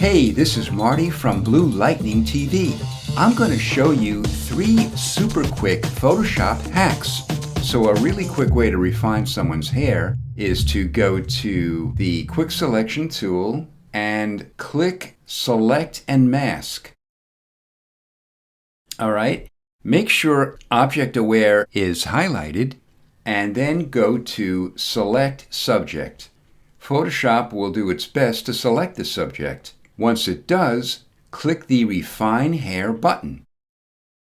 Hey, this is Marty from Blue Lightning TV. I'm going to show you 3 super quick Photoshop hacks. So a really quick way to refine someone's hair is to go to the Quick Selection tool and click Select and Mask. Alright, make sure Object Aware is highlighted and then go to Select Subject. Photoshop will do its best to select the subject. Once it does, click the Refine Hair button.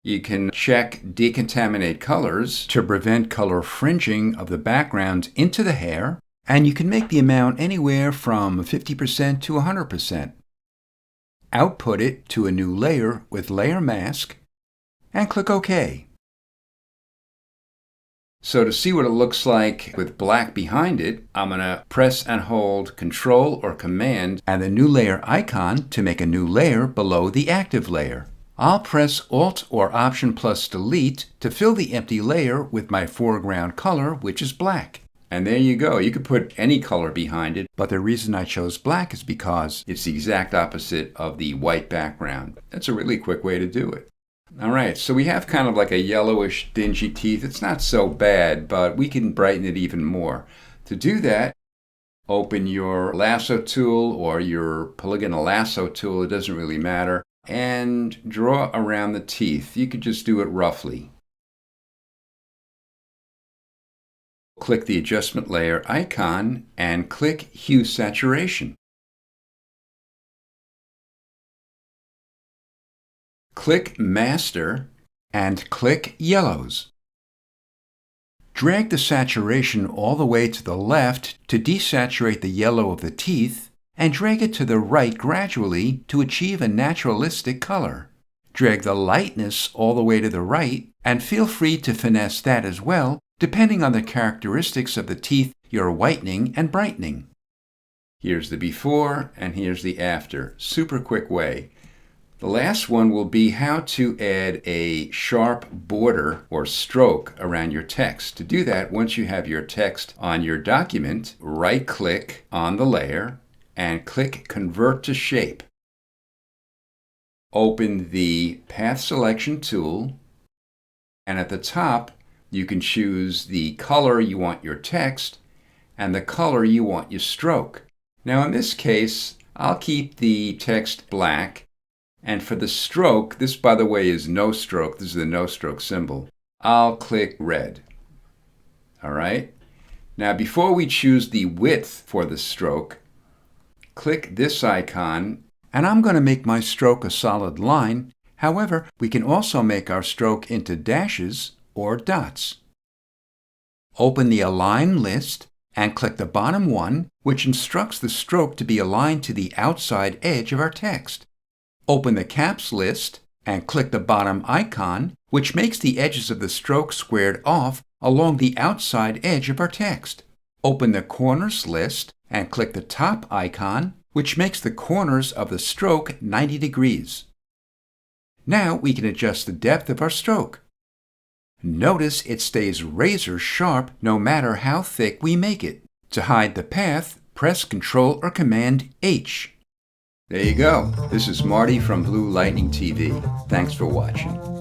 You can check Decontaminate Colors to prevent color fringing of the background into the hair, and you can make the amount anywhere from 50% to 100%. Output it to a new layer with Layer Mask, and click OK. So to see what it looks like with black behind it, I'm going to press and hold Control or Command and the new layer icon to make a new layer below the active layer. I'll press Alt or Option plus Delete to fill the empty layer with my foreground color, which is black. And there you go. You could put any color behind it, but the reason I chose black is because it's the exact opposite of the white background. That's a really quick way to do it. Alright, so we have kind of like a yellowish, dingy teeth. It's not so bad, but we can brighten it even more. To do that, open your lasso tool or your polygonal lasso tool, it doesn't really matter, and draw around the teeth. You could just do it roughly. Click the adjustment layer icon and click Hue Saturation. Click Master and click Yellows. Drag the saturation all the way to the left to desaturate the yellow of the teeth, and drag it to the right gradually to achieve a naturalistic color. Drag the lightness all the way to the right, and feel free to finesse that as well, depending on the characteristics of the teeth you're whitening and brightening. Here's the before and here's the after. Super quick way. The last one will be how to add a sharp border or stroke around your text. To do that, once you have your text on your document, right-click on the layer and click Convert to Shape. Open the Path Selection tool, and at the top, you can choose the color you want your text and the color you want your stroke. Now in this case, I'll keep the text black. And for the stroke, this by the way is no stroke, this is the no stroke symbol, I'll click red. Alright? Now before we choose the width for the stroke, click this icon, and I'm going to make my stroke a solid line. However, we can also make our stroke into dashes or dots. Open the Align list and click the bottom one, which instructs the stroke to be aligned to the outside edge of our text. Open the Caps list and click the bottom icon, which makes the edges of the stroke squared off along the outside edge of our text. Open the Corners list and click the top icon, which makes the corners of the stroke 90 degrees. Now we can adjust the depth of our stroke. Notice it stays razor sharp no matter how thick we make it. To hide the path, press Ctrl or Command H. There you go. This is Marty from Blue Lightning TV. Thanks for watching.